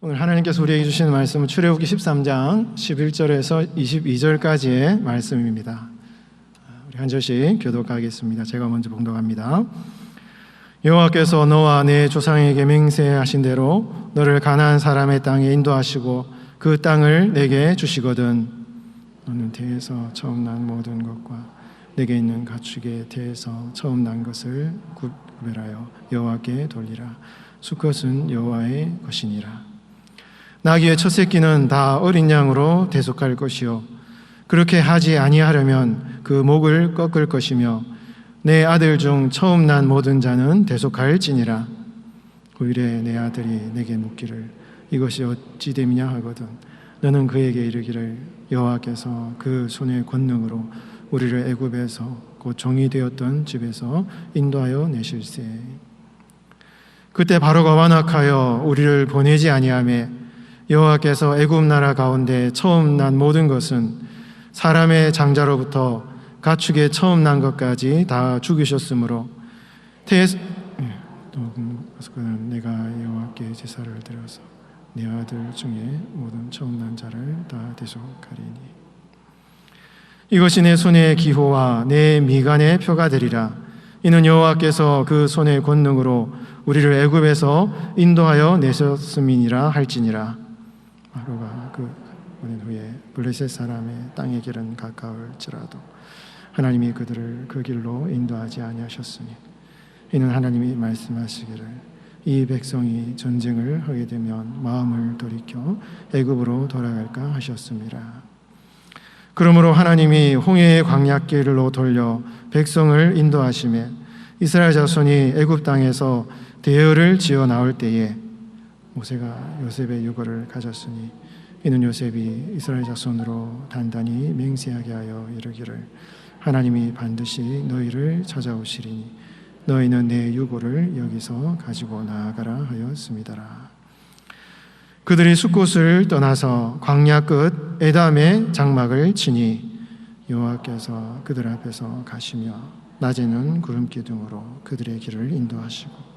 오늘 하나님께서 우리에게 주시는 말씀은 출애굽기 13장 11절에서 22절까지의 말씀입니다. 우리 한 절씩 교독하겠습니다. 제가 먼저 봉독합니다. 여호와께서 너와 내 조상에게 맹세하신 대로 너를 가나안 사람의 땅에 인도하시고 그 땅을 내게 주시거든 너는 태에서 처음 난 모든 것과 내게 있는 가축의 태에서 처음 난 것을 구별하여 여호와께 돌리라. 수컷은 여호와의 것이니라. 나귀의 첫 새끼는 다 어린 양으로 대속할 것이요 그렇게 하지 아니하려면 그 목을 꺾을 것이며 내 아들 중 처음 난 모든 자는 대속할지니라. 후일에 내 아들이 내게 묻기를 이것이 어찌 됨이냐 하거든 너는 그에게 이르기를 여호와께서 그 손의 권능으로 우리를 애굽에서 곧 종이 되었던 집에서 인도하여 내실세. 그때 바로가 완악하여 우리를 보내지 아니하매 여호와께서 애굽 나라 가운데 처음 난 모든 것은 사람의 장자로부터 가축의 처음 난 것까지 다 죽이셨으므로 내가 여호와께 제사를 드려서 내 아들 중에 모든 처음 난 자를 다 대속하리니 이것이 내 손의 기호와 내 미간의 표가 되리라. 이는 여호와께서 그 손의 권능으로 우리를 애굽에서 인도하여 내셨음이니라 할지니라. 바로가 그 보낸 후에 블레셋 사람의 땅의 길은 가까울지라도 하나님이 그들을 그 길로 인도하지 아니하셨으니 이는 하나님이 말씀하시기를 이 백성이 전쟁을 하게 되면 마음을 돌이켜 애굽으로 돌아갈까 하셨습니다. 그러므로 하나님이 홍해의 광야길로 돌려 백성을 인도하시매 이스라엘 자손이 애굽 땅에서 대열을 지어 나올 때에 모세가 요셉의 유고를 가졌으니 이는 요셉이 이스라엘 자손으로 단단히 맹세하게 하여 이르기를 하나님이 반드시 너희를 찾아오시리니 너희는 내 유고를 여기서 가지고 나아가라 하였습니다라. 그들이 숫곳을 떠나서 광야 끝 에담의 장막을 치니 여호와께서 그들 앞에서 가시며 낮에는 구름 기둥으로 그들의 길을 인도하시고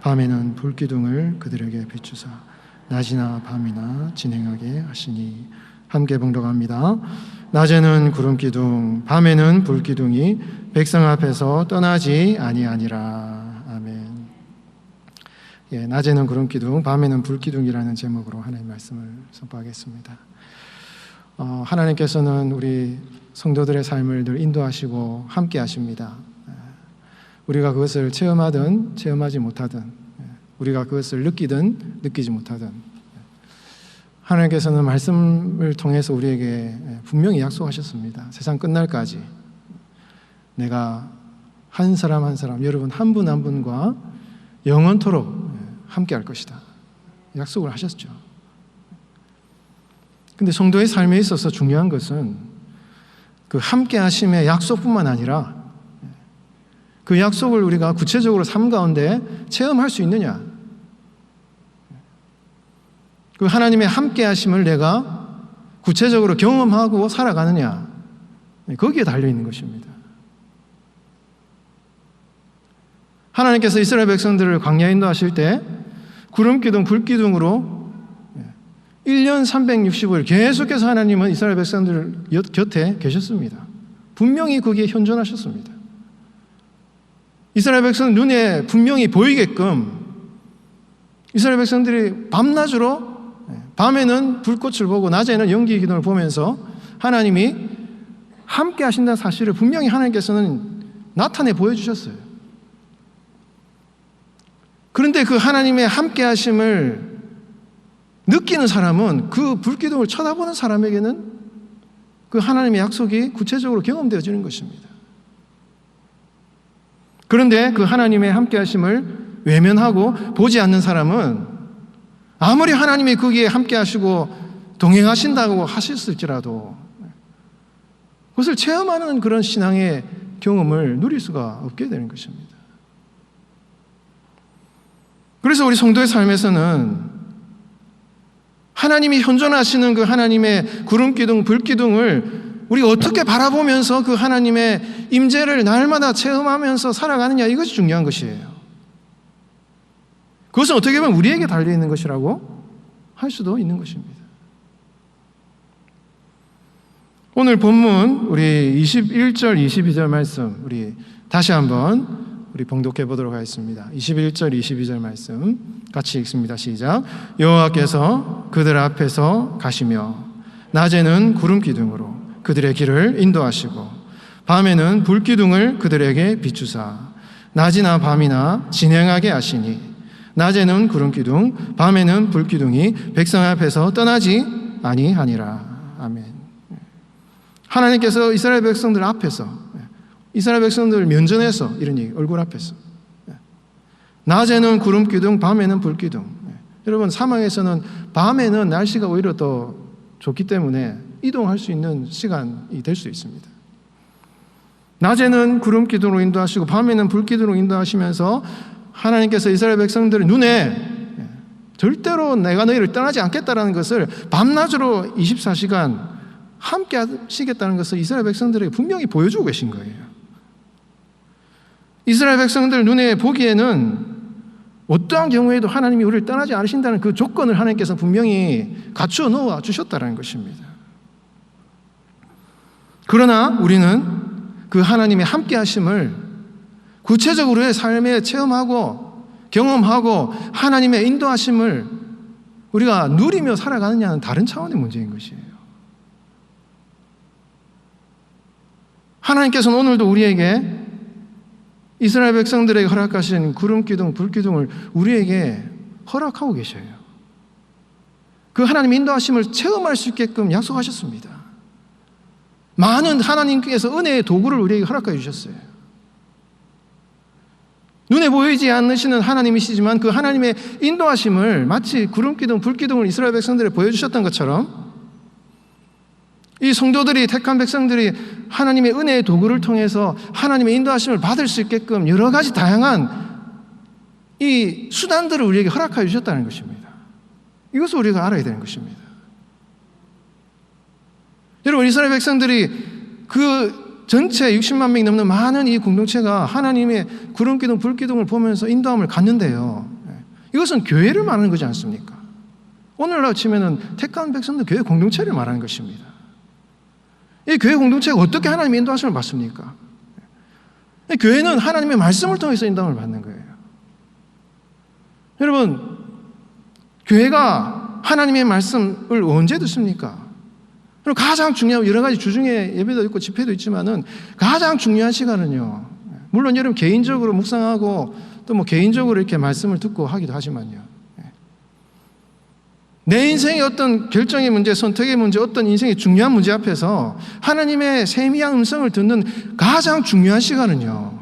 밤에는 불기둥을 그들에게 비추사 낮이나 밤이나 진행하게 하시니 함께 봉독합니다. 낮에는 구름기둥 밤에는 불기둥이 백성 앞에서 떠나지 아니하니라. 아멘. 낮에는 구름기둥 밤에는 불기둥이라는 제목으로 하나님의 말씀을 선포하겠습니다. 하나님께서는 우리 성도들의 삶을 늘 인도하시고 함께 하십니다. 우리가 그것을 체험하든 체험하지 못하든 우리가 그것을 느끼든 느끼지 못하든 하나님께서는 말씀을 통해서 우리에게 분명히 약속하셨습니다. 세상 끝날까지 내가 한 사람 한 사람 여러분 한 분 한 분과 영원토록 함께 할 것이다. 약속을 하셨죠. 근데 성도의 삶에 있어서 중요한 것은 그 함께 하심의 약속뿐만 아니라 그 약속을 우리가 구체적으로 삶 가운데 체험할 수 있느냐, 그 하나님의 함께 하심을 내가 구체적으로 경험하고 살아가느냐, 거기에 달려있는 것입니다. 하나님께서 이스라엘 백성들을 광야에 인도하실 때 구름기둥, 불기둥으로 1년 365일 계속해서 하나님은 이스라엘 백성들 곁에 계셨습니다. 분명히 거기에 현존하셨습니다. 이스라엘 백성 눈에 분명히 보이게끔 이스라엘 백성들이 밤낮으로 밤에는 불꽃을 보고 낮에는 연기 기둥을 보면서 하나님이 함께 하신다는 사실을 분명히 하나님께서는 나타내 보여주셨어요. 그런데 그 하나님의 함께 하심을 느끼는 사람은 그 불기둥을 쳐다보는 사람에게는 그 하나님의 약속이 구체적으로 경험되어지는 것입니다. 그런데 그 하나님의 함께 하심을 외면하고 보지 않는 사람은 아무리 하나님이 거기에 함께 하시고 동행하신다고 하셨을지라도 그것을 체험하는 그런 신앙의 경험을 누릴 수가 없게 되는 것입니다. 그래서 우리 성도의 삶에서는 하나님이 현존하시는 그 하나님의 구름기둥, 불기둥을 우리가 어떻게 바라보면서 그 하나님의 임재를 날마다 체험하면서 살아가느냐, 이것이 중요한 것이에요. 그것은 어떻게 보면 우리에게 달려있는 것이라고 할 수도 있는 것입니다. 오늘 본문 우리 21절 22절 말씀 우리 다시 한번 우리 봉독해 보도록 하겠습니다. 21절 22절 말씀 같이 읽습니다. 시작. 여호와께서 그들 앞에서 가시며 낮에는 구름 기둥으로 그들의 길을 인도하시고 밤에는 불 기둥을 그들에게 비추사 낮이나 밤이나 진행하게 하시니 낮에는 구름 기둥 밤에는 불 기둥이 백성 앞에서 떠나지 아니하니라. 아멘. 하나님께서 이스라엘 백성들 앞에서 이스라엘 백성들 면전에서 이런 얘기, 얼굴 앞에서 낮에는 구름 기둥 밤에는 불 기둥. 여러분 사막에서는 밤에는 날씨가 오히려 더 좋기 때문에 이동할 수 있는 시간이 될 수 있습니다. 낮에는 구름 기둥으로 인도하시고 밤에는 불 기둥으로 인도하시면서 하나님께서 이스라엘 백성들의 눈에 절대로 내가 너희를 떠나지 않겠다라는 것을 밤낮으로 24시간 함께 하시겠다는 것을 이스라엘 백성들에게 분명히 보여주고 계신 거예요. 이스라엘 백성들 눈에 보기에는 어떠한 경우에도 하나님이 우리를 떠나지 않으신다는 그 조건을 하나님께서 분명히 갖추어 놓아 주셨다는 것입니다. 그러나 우리는 그 하나님의 함께 하심을 구체적으로의 삶에 체험하고 경험하고 하나님의 인도하심을 우리가 누리며 살아가느냐는 다른 차원의 문제인 것이에요. 하나님께서는 오늘도 우리에게 이스라엘 백성들에게 허락하신 구름 기둥, 불 기둥을 우리에게 허락하고 계셔요. 그 하나님의 인도하심을 체험할 수 있게끔 약속하셨습니다. 많은 하나님께서 은혜의 도구를 우리에게 허락해 주셨어요. 눈에 보이지 않으시는 하나님이시지만 그 하나님의 인도하심을 마치 구름 기둥, 불 기둥을 이스라엘 백성들에게 보여주셨던 것처럼 이 성도들이 택한 백성들이 하나님의 은혜의 도구를 통해서 하나님의 인도하심을 받을 수 있게끔 여러 가지 다양한 이 수단들을 우리에게 허락하여 주셨다는 것입니다. 이것을 우리가 알아야 되는 것입니다. 여러분 이스라엘 백성들이 그 전체 60만 명이 넘는 많은 이 공동체가 하나님의 구름 기둥, 불 기둥을 보면서 인도함을 갖는데요. 이것은 교회를 말하는 거지 않습니까? 오늘날 치면은 택한 백성들 교회 공동체를 말하는 것입니다. 이 교회 공동체가 어떻게 하나님의 인도하심을 받습니까? 교회는 하나님의 말씀을 통해서 인도함을 받는 거예요. 여러분, 교회가 하나님의 말씀을 언제 듣습니까? 그리고 가장 중요한 여러 가지 주중에 예배도 있고 집회도 있지만은 가장 중요한 시간은요. 물론 여러분 개인적으로 묵상하고 또 뭐 개인적으로 이렇게 말씀을 듣고 하기도 하지만요. 내 인생의 어떤 결정의 문제, 선택의 문제, 어떤 인생의 중요한 문제 앞에서 하나님의 세미한 음성을 듣는 가장 중요한 시간은요.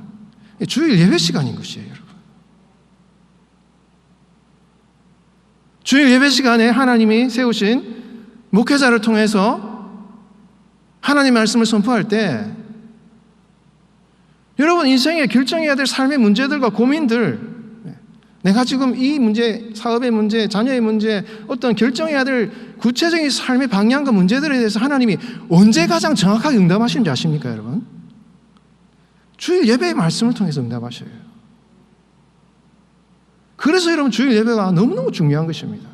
주일 예배 시간인 것이에요, 여러분. 주일 예배 시간에 하나님이 세우신 목회자를 통해서 하나님의 말씀을 선포할 때 여러분 인생에 결정해야 될 삶의 문제들과 고민들 내가 지금 이 문제, 사업의 문제, 자녀의 문제, 어떤 결정해야 될 구체적인 삶의 방향과 문제들에 대해서 하나님이 언제 가장 정확하게 응답하시는지 아십니까, 여러분? 주일 예배의 말씀을 통해서 응답하셔요. 그래서 여러분 주일 예배가 너무너무 중요한 것입니다.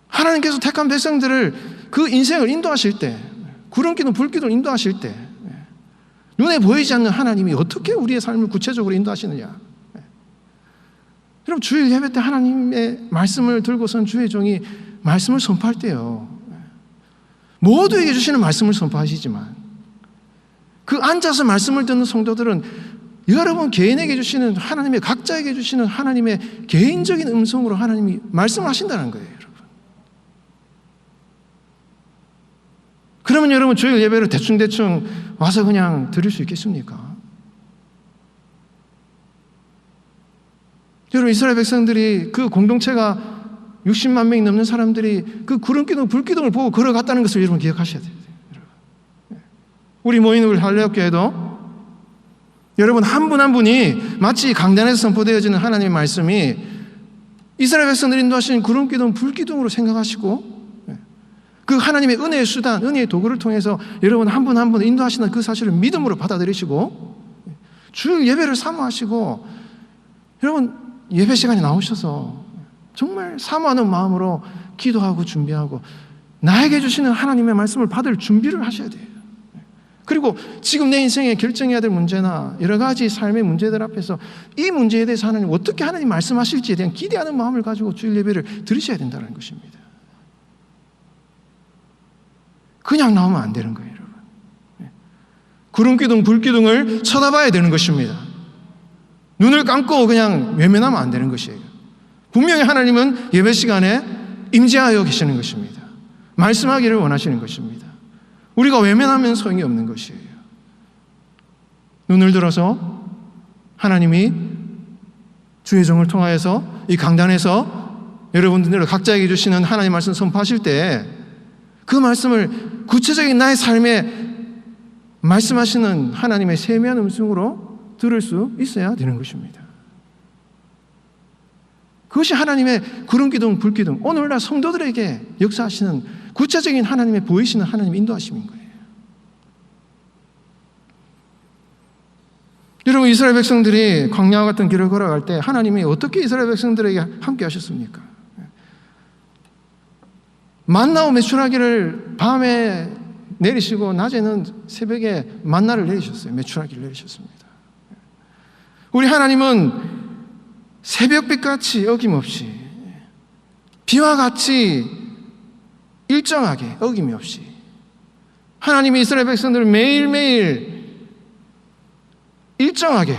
하나님께서 택한 백성들을 그 인생을 인도하실 때, 구름 기둥, 불 기둥을 인도하실 때 눈에 보이지 않는 하나님이 어떻게 우리의 삶을 구체적으로 인도하시느냐. 여러분 주일 예배 때 하나님의 말씀을 들고선 주의 종이 말씀을 선포할 때요. 모두에게 주시는 말씀을 선포하시지만 그 앉아서 말씀을 듣는 성도들은 여러분 개인에게 주시는 하나님의 각자에게 주시는 하나님의 개인적인 음성으로 하나님이 말씀을 하신다는 거예요, 여러분. 그러면 여러분 주일 예배를 대충대충 와서 그냥 드릴 수 있겠습니까? 여러분 이스라엘 백성들이 그 공동체가 60만 명이 넘는 사람들이 그 구름 기둥, 불 기둥을 보고 걸어갔다는 것을 여러분 기억하셔야 돼요. 우리 모이는 우리 할례교회도 여러분 한 분 한 분이 마치 강단에서 선포되어지는 하나님의 말씀이 이스라엘 백성들이 인도하신 구름 기둥, 불 기둥으로 생각하시고 그 하나님의 은혜의 수단, 은혜의 도구를 통해서 여러분 한 분 한 분 인도하시는 그 사실을 믿음으로 받아들이시고 주일 예배를 사모하시고 여러분 예배 시간에 나오셔서 정말 사모하는 마음으로 기도하고 준비하고 나에게 주시는 하나님의 말씀을 받을 준비를 하셔야 돼요. 그리고 지금 내 인생에 결정해야 될 문제나 여러 가지 삶의 문제들 앞에서 이 문제에 대해서 하나님 어떻게 하나님 말씀하실지에 대한 기대하는 마음을 가지고 주일 예배를 들으셔야 된다는 것입니다. 그냥 나오면 안 되는 거예요, 여러분. 구름기둥, 불기둥을 쳐다봐야 되는 것입니다. 눈을 감고 그냥 외면하면 안 되는 것이에요. 분명히 하나님은 예배 시간에 임재하여 계시는 것입니다. 말씀하기를 원하시는 것입니다. 우리가 외면하면 소용이 없는 것이에요. 눈을 들어서 하나님이 주의 종을 통하여서 이 강단에서 여러분들 각자에게 주시는 하나님 말씀 선포하실 때 그 말씀을 구체적인 나의 삶에 말씀하시는 하나님의 세미한 음성으로 들을 수 있어야 되는 것입니다. 그것이 하나님의 구름기둥, 불기둥, 오늘날 성도들에게 역사하시는 구체적인 하나님의 보이시는 하나님의 인도하심인 거예요. 여러분, 이스라엘 백성들이 광야와 같은 길을 걸어갈 때 하나님이 어떻게 이스라엘 백성들에게 함께 하셨습니까? 만나와 메추라기를 밤에 내리시고 낮에는 새벽에 만나를 내리셨어요. 메추라기를 내리셨습니다. 우리 하나님은 새벽빛같이 어김없이 비와 같이 일정하게 어김이 없이 하나님이 이스라엘 백성들을 매일매일 일정하게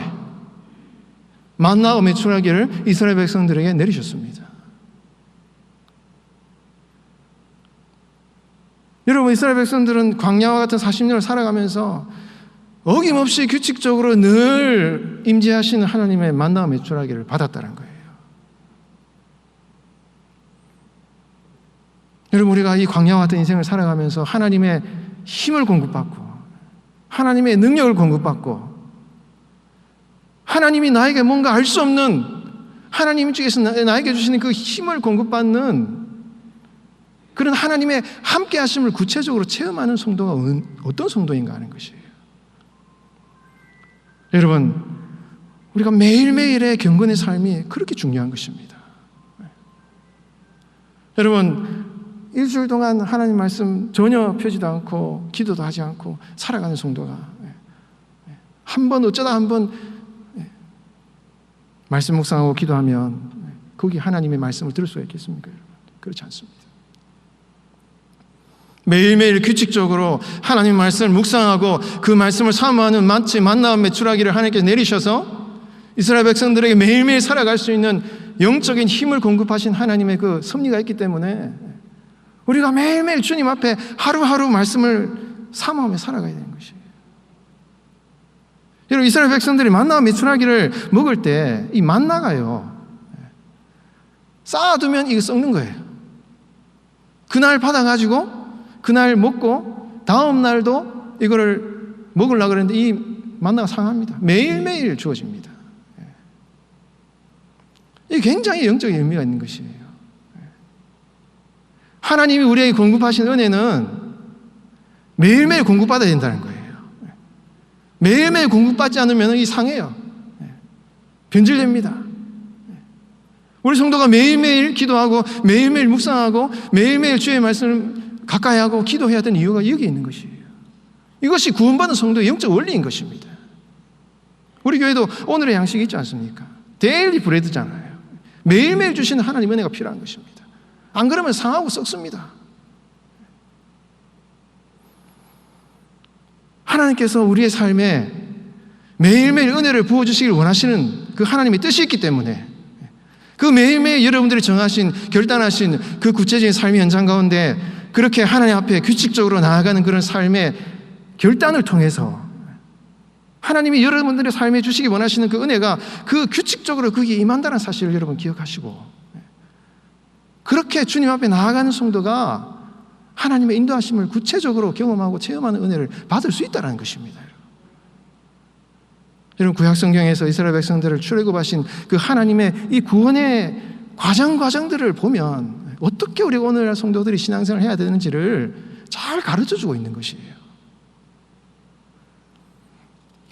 만나와 메추라기를 이스라엘 백성들에게 내리셨습니다. 여러분, 이스라엘 백성들은 광야와 같은 40년을 살아가면서 어김없이 규칙적으로 늘 임재하시는 하나님의 만나와 메추라기를 받았다는 거예요. 여러분, 우리가 이 광야와 같은 인생을 살아가면서 하나님의 힘을 공급받고 하나님의 능력을 공급받고 하나님이 나에게 뭔가 알 수 없는 하나님 쪽에서 나에게 주시는 그 힘을 공급받는 그런 하나님의 함께 하심을 구체적으로 체험하는 성도가 어떤 성도인가 하는 것이에요. 여러분, 우리가 매일매일의 경건의 삶이 그렇게 중요한 것입니다. 여러분, 일주일 동안 하나님 말씀 전혀 펴지도 않고 기도도 하지 않고 살아가는 성도가 어쩌다 한 번 말씀 묵상하고 기도하면 거기 하나님의 말씀을 들을 수가 있겠습니까, 여러분? 그렇지 않습니다. 매일매일 규칙적으로 하나님 말씀을 묵상하고 그 말씀을 사모하는 마치 만나와 메추라기를 하나님께서 내리셔서 이스라엘 백성들에게 매일매일 살아갈 수 있는 영적인 힘을 공급하신 하나님의 그 섭리가 있기 때문에 우리가 매일매일 주님 앞에 하루하루 말씀을 사모하며 살아가야 되는 것이에요. 여러분, 이스라엘 백성들이 만나와 메추라기를 먹을 때 이 만나가요, 쌓아두면 이거 썩는 거예요. 그날 받아가지고 그날 먹고 다음 날도 이거를 먹으려고 그랬는데 이 만나가 상합니다. 매일매일 주어집니다. 이게 굉장히 영적인 의미가 있는 것이에요. 하나님이 우리에게 공급하신 은혜는 매일매일 공급받아야 된다는 거예요. 매일매일 공급받지 않으면 이 상해요. 변질됩니다. 우리 성도가 매일매일 기도하고 매일매일 묵상하고 매일매일 주의 말씀을 가까이 하고 기도해야 되는 이유가 여기 있는 것이에요. 이것이 구원받은 성도의 영적 원리인 것입니다. 우리 교회도 오늘의 양식이 있지 않습니까? 데일리 브레드잖아요. 매일매일 주시는 하나님의 은혜가 필요한 것입니다. 안 그러면 상하고 썩습니다. 하나님께서 우리의 삶에 매일매일 은혜를 부어주시길 원하시는 그 하나님의 뜻이 있기 때문에 그 매일매일 여러분들이 정하신 결단하신 그 구체적인 삶의 현장 가운데 그렇게 하나님 앞에 규칙적으로 나아가는 그런 삶의 결단을 통해서 하나님이 여러분들의 삶에 주시기 원하시는 그 은혜가 그 규칙적으로 거기에 임한다는 사실을 여러분 기억하시고 그렇게 주님 앞에 나아가는 성도가 하나님의 인도하심을 구체적으로 경험하고 체험하는 은혜를 받을 수 있다는 것입니다. 여러분, 구약성경에서 이스라엘 백성들을 출애굽하신 그 하나님의 이 구원의 과정들을 보면 어떻게 우리가 오늘날 성도들이 신앙생활을 해야 되는지를 잘 가르쳐주고 있는 것이에요.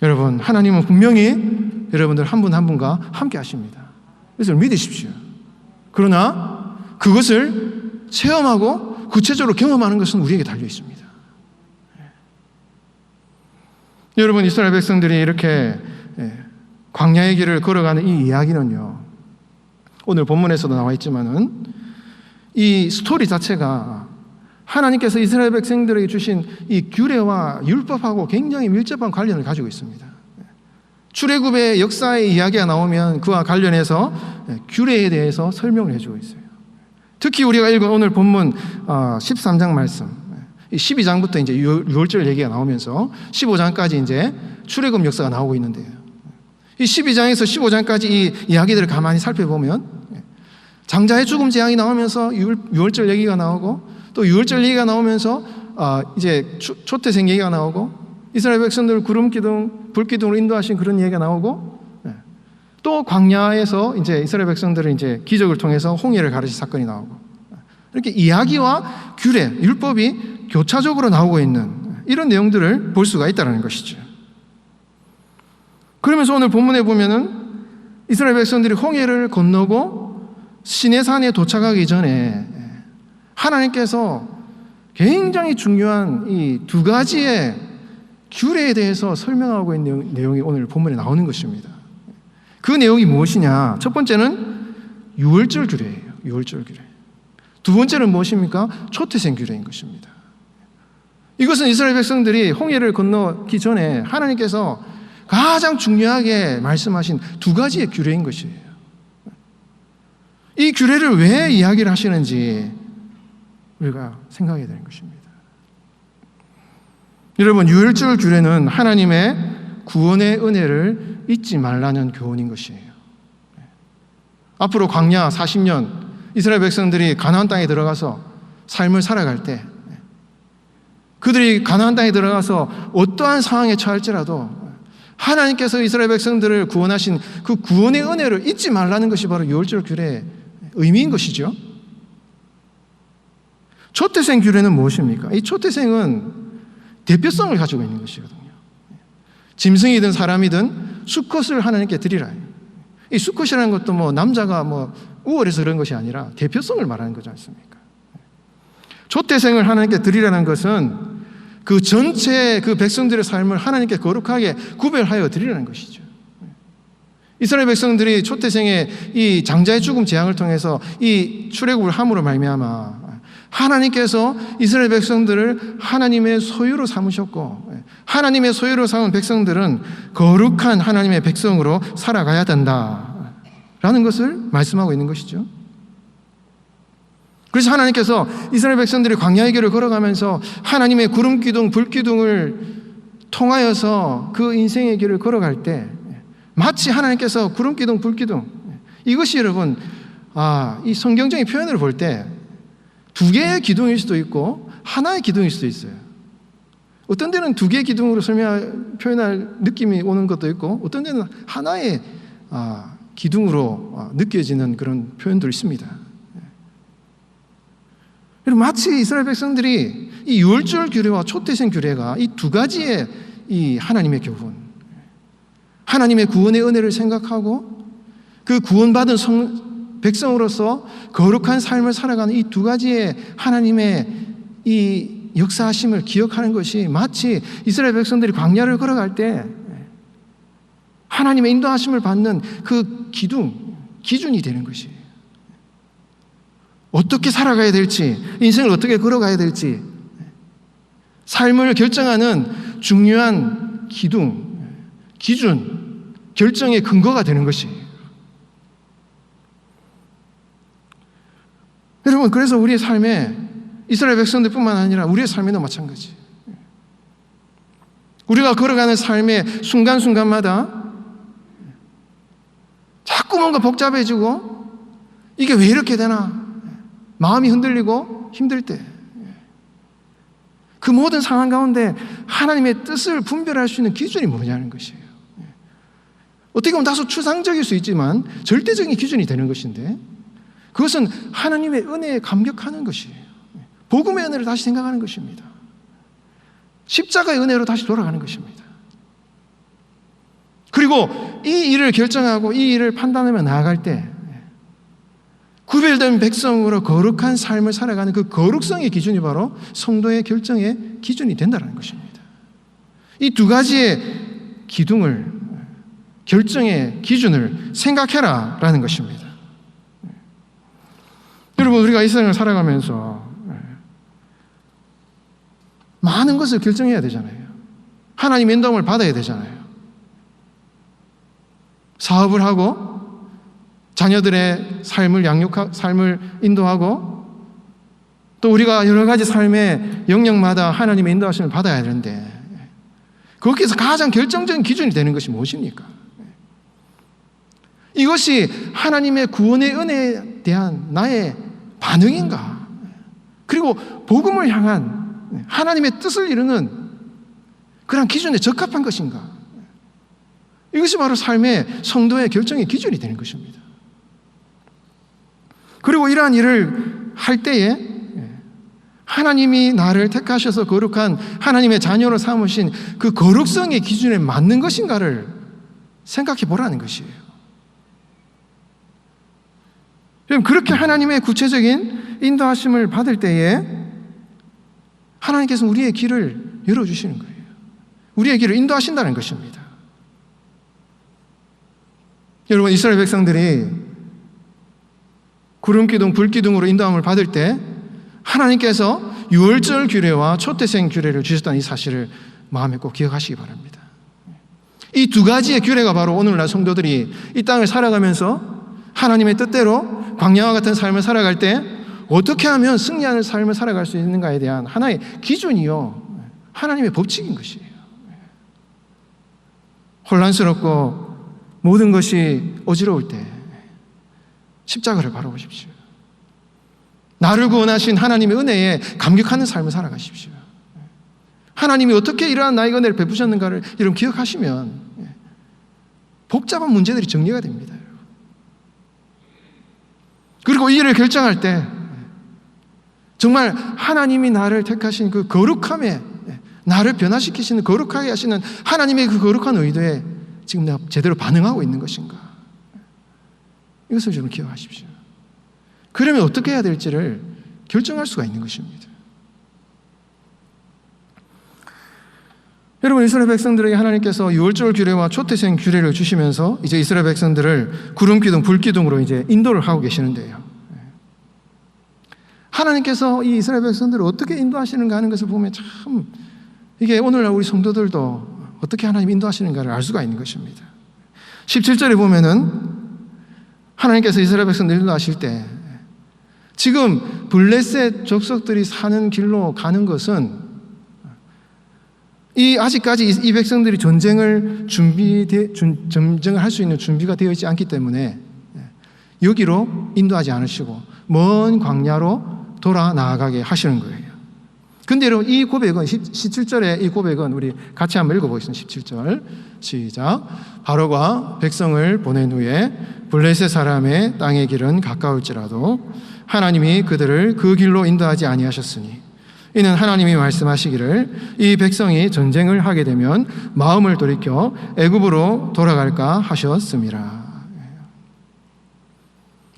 여러분, 하나님은 분명히 여러분들 한 분 한 분과 함께 하십니다. 이것을 믿으십시오. 그러나 그것을 체험하고 구체적으로 경험하는 것은 우리에게 달려 있습니다. 여러분, 이스라엘 백성들이 이렇게 광야의 길을 걸어가는 이 이야기는요, 오늘 본문에서도 나와 있지만은 이 스토리 자체가 하나님께서 이스라엘 백성들에게 주신 이 규례와 율법하고 굉장히 밀접한 관련을 가지고 있습니다. 출애굽의 역사의 이야기가 나오면 그와 관련해서 규례에 대해서 설명을 해주고 있어요. 특히 우리가 읽은 오늘 본문 13장 말씀, 12장부터 이제 유월절 얘기가 나오면서 15장까지 이제 출애굽 역사가 나오고 있는데요. 이 12장에서 15장까지 이 이야기들을 가만히 살펴보면 장자의 죽음 재앙이 나오면서 유월절 얘기가 나오고, 또 유월절 얘기가 나오면서 이제 초태생 얘기가 나오고, 이스라엘 백성들 구름 기둥, 불 기둥으로 인도하신 그런 얘기가 나오고, 또 광야에서 이제 이스라엘 백성들은 이제 기적을 통해서 홍해를 가르친 사건이 나오고, 이렇게 이야기와 규례, 율법이 교차적으로 나오고 있는 이런 내용들을 볼 수가 있다는 것이죠. 그러면서 오늘 본문에 보면은 이스라엘 백성들이 홍해를 건너고 시내산에 도착하기 전에 하나님께서 굉장히 중요한 이 두 가지의 규례에 대해서 설명하고 있는 내용이 오늘 본문에 나오는 것입니다. 그 내용이 무엇이냐? 첫 번째는 유월절 규례예요. 유월절 규례. 두 번째는 무엇입니까? 초태생 규례인 것입니다. 이것은 이스라엘 백성들이 홍해를 건너기 전에 하나님께서 가장 중요하게 말씀하신 두 가지의 규례인 것이에요. 이 규례를 왜 이야기를 하시는지 우리가 생각해야 되는 것입니다. 여러분, 유월절 규례는 하나님의 구원의 은혜를 잊지 말라는 교훈인 것이에요. 앞으로 광야 40년 이스라엘 백성들이 가나안 땅에 들어가서 삶을 살아갈 때, 그들이 가나안 땅에 들어가서 어떠한 상황에 처할지라도 하나님께서 이스라엘 백성들을 구원하신 그 구원의 은혜를 잊지 말라는 것이 바로 유월절 규례의 의미인 것이죠. 초태생 규례는 무엇입니까? 이 초태생은 대표성을 가지고 있는 것이거든요. 짐승이든 사람이든 수컷을 하나님께 드리라. 이 수컷이라는 것도 뭐 남자가 뭐 우월해서 그런 것이 아니라 대표성을 말하는 거지 않습니까? 초태생을 하나님께 드리라는 것은 그 전체 그 백성들의 삶을 하나님께 거룩하게 구별하여 드리라는 것이죠. 이스라엘 백성들이 초태생의 이 장자의 죽음 재앙을 통해서 이 출애굽을 함으로 말미암아 하나님께서 이스라엘 백성들을 하나님의 소유로 삼으셨고, 하나님의 소유로 삼은 백성들은 거룩한 하나님의 백성으로 살아가야 된다라는 것을 말씀하고 있는 것이죠. 그래서 하나님께서 이스라엘 백성들이 광야의 길을 걸어가면서 하나님의 구름 기둥, 불 기둥을 통하여서 그 인생의 길을 걸어갈 때 마치 하나님께서 구름 기둥, 불 기둥, 이것이 여러분 이 성경적인 표현을 볼 때 두 개의 기둥일 수도 있고 하나의 기둥일 수도 있어요. 어떤 데는 두 개의 기둥으로 표현할 느낌이 오는 것도 있고, 어떤 데는 하나의 기둥으로 느껴지는 그런 표현도 있습니다. 그리고 마치 이스라엘 백성들이 이 유월절 규례와 초태생 규례가 이 두 가지의 이 하나님의 교훈, 하나님의 구원의 은혜를 생각하고 그 구원받은 백성으로서 거룩한 삶을 살아가는 이 두 가지의 하나님의 이 역사하심을 기억하는 것이 마치 이스라엘 백성들이 광야를 걸어갈 때 하나님의 인도하심을 받는 그 기준이 되는 것이에요. 어떻게 살아가야 될지, 인생을 어떻게 걸어가야 될지 삶을 결정하는 중요한 기준, 결정의 근거가 되는 것이에요. 여러분, 그래서 우리의 삶에 이스라엘 백성들뿐만 아니라 우리의 삶에도 마찬가지. 우리가 걸어가는 삶의 순간순간마다 자꾸 뭔가 복잡해지고 이게 왜 이렇게 되나 마음이 흔들리고 힘들 때 그 모든 상황 가운데 하나님의 뜻을 분별할 수 있는 기준이 뭐냐는 것이에요. 어떻게 보면 다소 추상적일 수 있지만 절대적인 기준이 되는 것인데, 그것은 하나님의 은혜에 감격하는 것이에요. 복음의 은혜를 다시 생각하는 것입니다. 십자가의 은혜로 다시 돌아가는 것입니다. 그리고 이 일을 결정하고 이 일을 판단하며 나아갈 때 구별된 백성으로 거룩한 삶을 살아가는 그 거룩성의 기준이 바로 성도의 결정의 기준이 된다는 것입니다. 이 두 가지의 기둥을, 결정의 기준을 생각해라 라는 것입니다. 여러분, 우리가 이 세상을 살아가면서 많은 것을 결정해야 되잖아요. 하나님의 인도함을 받아야 되잖아요. 사업을 하고 자녀들의 삶을 인도하고 또 우리가 여러 가지 삶의 영역마다 하나님의 인도하심을 받아야 되는데 거기에서 가장 결정적인 기준이 되는 것이 무엇입니까? 이것이 하나님의 구원의 은혜에 대한 나의 반응인가? 그리고 복음을 향한 하나님의 뜻을 이루는 그런 기준에 적합한 것인가? 이것이 바로 삶의 성도의 결정의 기준이 되는 것입니다. 그리고 이러한 일을 할 때에 하나님이 나를 택하셔서 거룩한 하나님의 자녀로 삼으신 그 거룩성의 기준에 맞는 것인가를 생각해 보라는 것이에요. 여러분, 그렇게 하나님의 구체적인 인도하심을 받을 때에 하나님께서 우리의 길을 열어주시는 거예요. 우리의 길을 인도하신다는 것입니다. 여러분, 이스라엘 백성들이 구름기둥, 불기둥으로 인도함을 받을 때 하나님께서 유월절 규례와 초태생 규례를 주셨다는 이 사실을 마음에 꼭 기억하시기 바랍니다. 이 두 가지의 규례가 바로 오늘날 성도들이 이 땅을 살아가면서 하나님의 뜻대로 광야와 같은 삶을 살아갈 때 어떻게 하면 승리하는 삶을 살아갈 수 있는가에 대한 하나의 기준이요, 하나님의 법칙인 것이에요. 혼란스럽고 모든 것이 어지러울 때 십자가를 바라보십시오. 나를 구원하신 하나님의 은혜에 감격하는 삶을 살아가십시오. 하나님이 어떻게 이러한 나에게 은혜를 베푸셨는가를 여러분 기억하시면 복잡한 문제들이 정리가 됩니다. 그리고 이 일을 결정할 때 정말 하나님이 나를 택하신 그 거룩함에, 나를 변화시키시는 거룩하게 하시는 하나님의 그 거룩한 의도에 지금 내가 제대로 반응하고 있는 것인가, 이것을 좀 기억하십시오. 그러면 어떻게 해야 될지를 결정할 수가 있는 것입니다. 여러분, 이스라엘 백성들에게 하나님께서 유월절 규례와 초태생 규례를 주시면서 이제 이스라엘 백성들을 구름기둥, 불기둥으로 이제 인도를 하고 계시는데요. 하나님께서 이 이스라엘 백성들을 어떻게 인도하시는가 하는 것을 보면 참 이게 오늘날 우리 성도들도 어떻게 하나님 인도하시는가를 알 수가 있는 것입니다. 17절에 보면은 하나님께서 이스라엘 백성들 인도하실 때 지금 블레셋 족속들이 사는 길로 가는 것은 아직까지 이 백성들이 전쟁을 할 수 있는 준비가 되어 있지 않기 때문에 여기로 인도하지 않으시고 먼 광야로 돌아 나아가게 하시는 거예요. 근데 여러분, 이 고백은 17절의 이 고백은 우리 같이 한번 읽어보겠습니다. 17절 시작. 바로가 백성을 보낸 후에 블레셋 사람의 땅의 길은 가까울지라도 하나님이 그들을 그 길로 인도하지 아니하셨으니 이는 하나님이 말씀하시기를 이 백성이 전쟁을 하게 되면 마음을 돌이켜 애굽으로 돌아갈까 하셨습니다.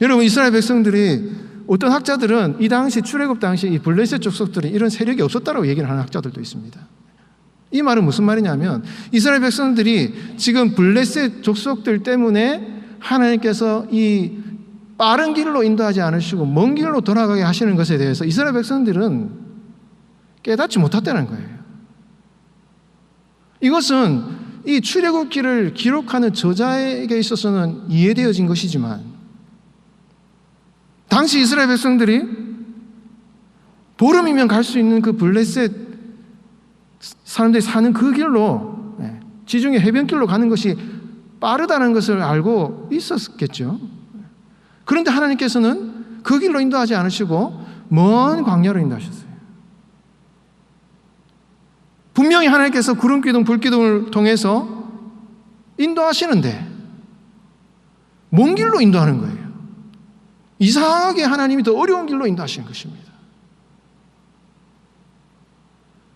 여러분, 이스라엘 백성들이, 어떤 학자들은 이 당시 출애굽 당시 이 블레셋 족속들이 이런 세력이 없었다라고 얘기를 하는 학자들도 있습니다. 이 말은 무슨 말이냐면 이스라엘 백성들이 지금 블레셋 족속들 때문에 하나님께서 이 빠른 길로 인도하지 않으시고 먼 길로 돌아가게 하시는 것에 대해서 이스라엘 백성들은 깨닫지 못했다는 거예요. 이것은 이 출애굽기를 기록하는 저자에게 있어서는 이해되어진 것이지만 당시 이스라엘 백성들이 보름이면 갈 수 있는 그 블레셋 사람들이 사는 그 길로, 지중해 해변길로 가는 것이 빠르다는 것을 알고 있었겠죠. 그런데 하나님께서는 그 길로 인도하지 않으시고 먼 광야로 인도하셨어요. 분명히 하나님께서 구름기둥, 불기둥을 통해서 인도하시는데 먼 길로 인도하는 거예요. 이상하게 하나님이 더 어려운 길로 인도하시는 것입니다.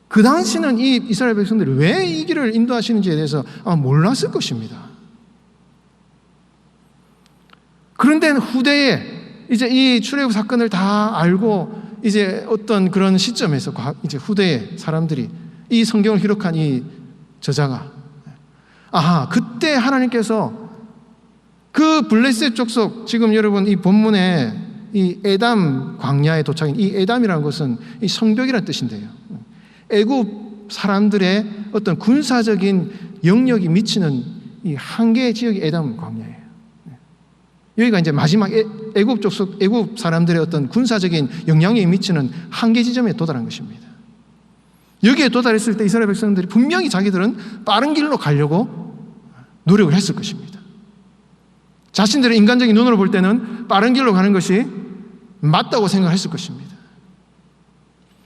그 당시는 이 이스라엘 백성들이 왜 이 길을 인도하시는지에 대해서 아마 몰랐을 것입니다. 그런데 후대에 이제 이 출애굽 사건을 다 알고 이제 어떤 그런 시점에서 이제 후대의 사람들이 이 성경을 기록한 이 저자가 그때 하나님께서 그 블레셋 족속, 지금 여러분 이 본문에 이 에담 광야에 도착한 이 에담이라는 것은 이 성벽이라는 뜻인데요. 애굽 사람들의 어떤 군사적인 영역이 미치는 이 한계 지역이 에담 광야예요. 여기가 이제 마지막 애굽 족속, 애굽 사람들의 어떤 군사적인 영향력이 미치는 한계 지점에 도달한 것입니다. 여기에 도달했을 때 이스라엘 백성들이 분명히 자기들은 빠른 길로 가려고 노력을 했을 것입니다. 자신들의 인간적인 눈으로 볼 때는 빠른 길로 가는 것이 맞다고 생각했을 것입니다.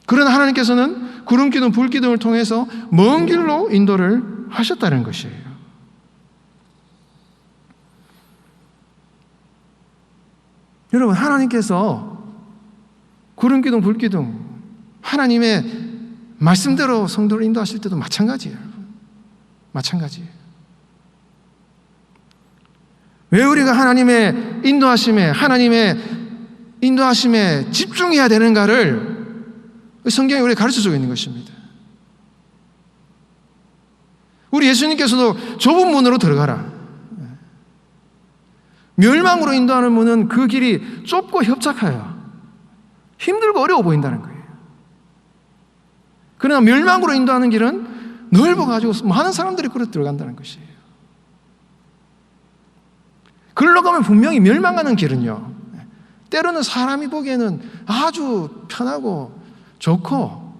그러나 하나님께서는 구름 기둥, 불 기둥을 통해서 먼 길로 인도를 하셨다는 것이에요. 여러분, 하나님께서 구름 기둥, 불 기둥, 하나님의 말씀대로 성도를 인도하실 때도 마찬가지예요. 마찬가지예요. 왜 우리가 하나님의 인도하심에 집중해야 되는가를 성경이 우리에게 가르쳐주고 있는 것입니다. 우리 예수님께서도 좁은 문으로 들어가라. 멸망으로 인도하는 문은 그 길이 좁고 협착하여 힘들고 어려워 보인다는 거예요. 그러나 멸망으로 인도하는 길은 넓어가지고 많은 사람들이 그렇게 들어간다는 것이에요. 그걸로 가면 분명히 멸망하는 길은요, 때로는 사람이 보기에는 아주 편하고 좋고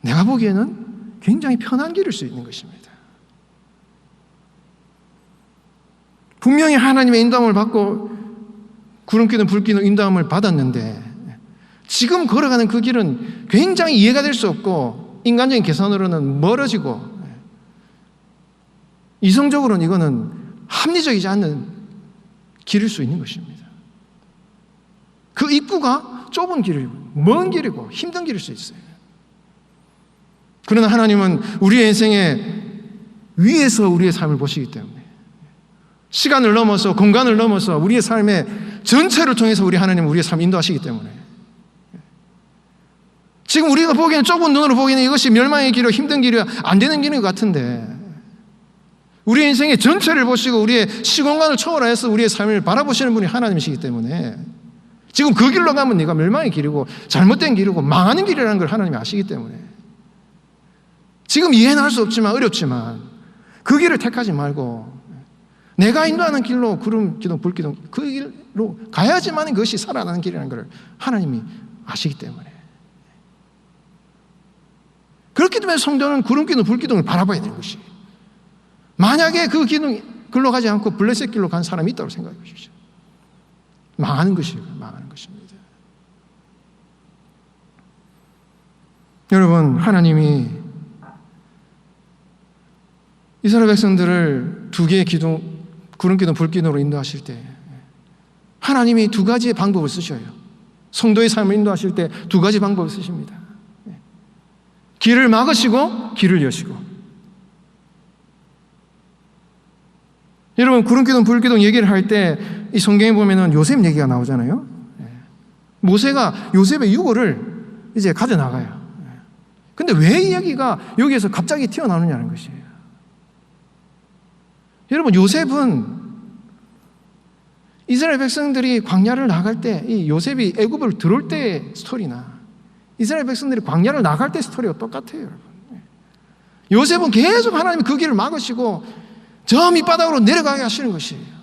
내가 보기에는 굉장히 편한 길일 수 있는 것입니다. 분명히 하나님의 인도함을 받고 구름기둥 불기둥 인도함을 받았는데 지금 걸어가는 그 길은 굉장히 이해가 될 수 없고 인간적인 계산으로는 멀어지고 이성적으로는 이거는 합리적이지 않는 길일 수 있는 것입니다. 그 입구가 좁은 길이고 먼 길이고 힘든 길일 수 있어요. 그러나 하나님은 우리의 인생에 위에서 우리의 삶을 보시기 때문에 시간을 넘어서 공간을 넘어서 우리의 삶의 전체를 통해서 하나님은 우리의 삶을 인도하시기 때문에 지금 우리가 보기에는 좁은 눈으로 보기에는 이것이 멸망의 길이고 힘든 길이고 안 되는 길인 것 같은데 우리의 인생의 전체를 보시고 우리의 시공간을 초월해서 우리의 삶을 바라보시는 분이 하나님이시기 때문에 지금 그 길로 가면 네가 멸망의 길이고 잘못된 길이고 망하는 길이라는 걸 하나님이 아시기 때문에 지금 이해는 할 수 없지만 어렵지만 그 길을 택하지 말고 내가 인도하는 길로 구름 기둥 불 기둥 그 길로 가야지만 그것이 살아나는 길이라는 걸 하나님이 아시기 때문에 그렇기 때문에 성도는 구름 기둥 불 기둥을 바라봐야 되는 것이 만약에 그 기둥 길로 가지 않고 블레셋 길로 간 사람이 있다고 생각해 보십시오. 망하는 것이에요. 망하는 것입니다. 여러분, 하나님이 이스라엘 백성들을 두 개의 기둥, 구름 기둥, 불 기둥으로 인도하실 때 하나님이 두 가지의 방법을 쓰셔요. 성도의 삶을 인도하실 때 두 가지 방법을 쓰십니다. 길을 막으시고 길을 여시고. 여러분, 구름 기둥, 불 기둥 얘기를 할 때 이 성경에 보면은 요셉 얘기가 나오잖아요. 모세가 요셉의 유고를 이제 가져나가요. 근데 왜 이 얘기가 여기에서 갑자기 튀어나오느냐는 것이에요. 여러분, 요셉은 이스라엘 백성들이 광야를 나갈 때 이 요셉이 애굽을 들어올 때의 스토리나 이스라엘 백성들이 광야를 나갈 때 스토리가 똑같아요. 여러분. 요셉은 계속 하나님이 그 길을 막으시고 저 밑바닥으로 내려가게 하시는 것이에요.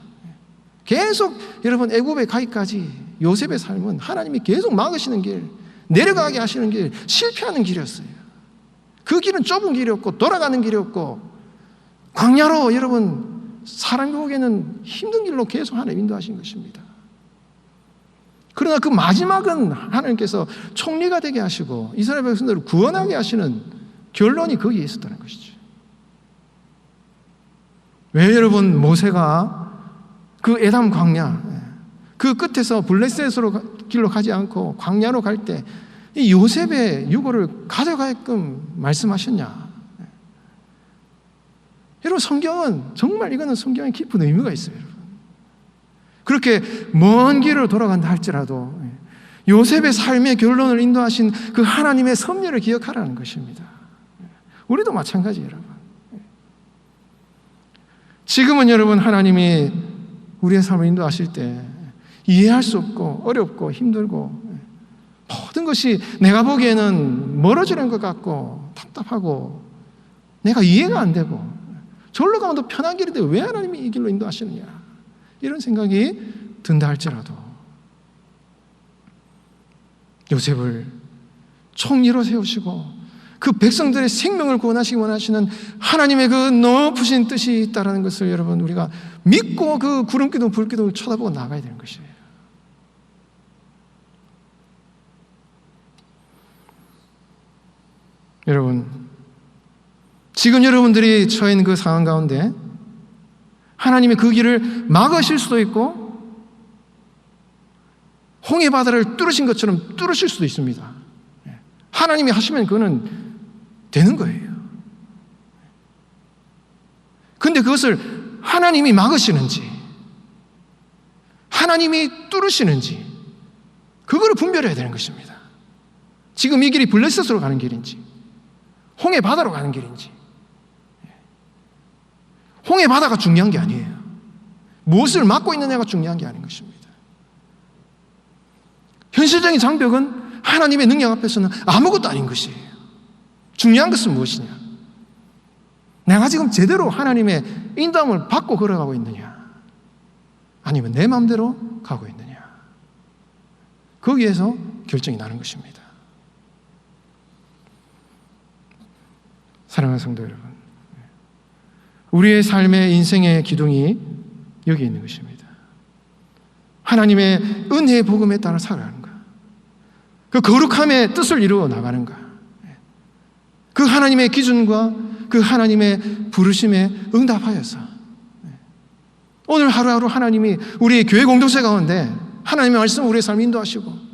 계속 여러분 애굽에 가기까지 요셉의 삶은 하나님이 계속 막으시는 길, 내려가게 하시는 길, 실패하는 길이었어요. 그 길은 좁은 길이었고 돌아가는 길이었고 광야로 여러분 사람이 보기에는 힘든 길로 계속 하나님 인도하신 것입니다. 그러나 그 마지막은 하나님께서 총리가 되게 하시고 이스라엘 백성들을 구원하게 하시는 결론이 거기에 있었다는 것이죠. 왜 여러분 모세가 그 에담 광야 그 끝에서 블레셋으로 길로 가지 않고 광야로 갈 때 이 요셉의 유고를 가져가게끔 말씀하셨냐? 여러분, 성경은 정말 이거는 성경에 깊은 의미가 있어요. 여러분. 그렇게 먼 길을 돌아간다 할지라도 요셉의 삶의 결론을 인도하신 그 하나님의 섭리를 기억하라는 것입니다. 우리도 마찬가지예요, 여러분. 지금은 여러분, 하나님이 우리의 삶을 인도하실 때 이해할 수 없고 어렵고 힘들고 모든 것이 내가 보기에는 멀어지는 것 같고 답답하고 내가 이해가 안 되고 절로 가면 더 편한 길인데 왜 하나님이 이 길로 인도하시느냐, 이런 생각이 든다 할지라도 요셉을 총리로 세우시고 그 백성들의 생명을 구원하시기 원하시는 하나님의 그 높으신 뜻이 있다는 것을 여러분, 우리가 믿고 그 구름기둥 불기둥을 쳐다보고 나가야 되는 것이에요. 여러분, 지금 여러분들이 처해 있는 그 상황 가운데 하나님이 그 길을 막으실 수도 있고 홍해 바다를 뚫으신 것처럼 뚫으실 수도 있습니다. 하나님이 하시면 그거는 되는 거예요. 근데 그것을 하나님이 막으시는지 하나님이 뚫으시는지 그거를 분별해야 되는 것입니다. 지금 이 길이 블레셋으로 가는 길인지 홍해 바다로 가는 길인지. 홍해 바다가 중요한 게 아니에요. 무엇을 막고 있느냐가 중요한 게 아닌 것입니다. 현실적인 장벽은 하나님의 능력 앞에서는 아무것도 아닌 것이에요. 중요한 것은 무엇이냐? 내가 지금 제대로 하나님의 인도함을 받고 걸어가고 있느냐, 아니면 내 마음대로 가고 있느냐, 거기에서 결정이 나는 것입니다. 사랑하는 성도 여러분, 우리의 삶의 인생의 기둥이 여기 있는 것입니다. 하나님의 은혜의 복음에 따라 살아가는 것, 그 거룩함의 뜻을 이루어 나가는 것, 그 하나님의 기준과 그 하나님의 부르심에 응답하여서 오늘 하루하루 하나님이 우리 교회 공동체 가운데 하나님의 말씀 우리의 삶을 인도하시고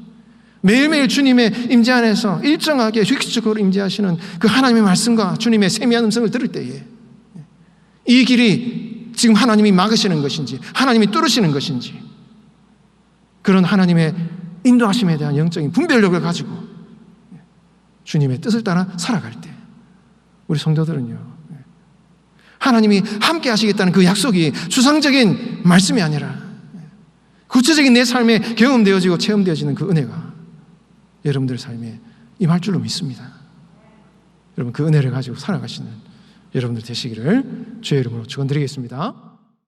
매일매일 주님의 임재 안에서 일정하게 휴식적으로 임재하시는 그 하나님의 말씀과 주님의 세미한 음성을 들을 때에 이 길이 지금 하나님이 막으시는 것인지 하나님이 뚫으시는 것인지, 그런 하나님의 인도하심에 대한 영적인 분별력을 가지고 주님의 뜻을 따라 살아갈 때 우리 성도들은요, 하나님이 함께 하시겠다는 그 약속이 추상적인 말씀이 아니라 구체적인 내 삶에 경험되어지고 체험되어지는 그 은혜가 여러분들의 삶에 임할 줄로 믿습니다. 여러분, 그 은혜를 가지고 살아가시는 여러분들 되시기를 주의 이름으로 축원드리겠습니다.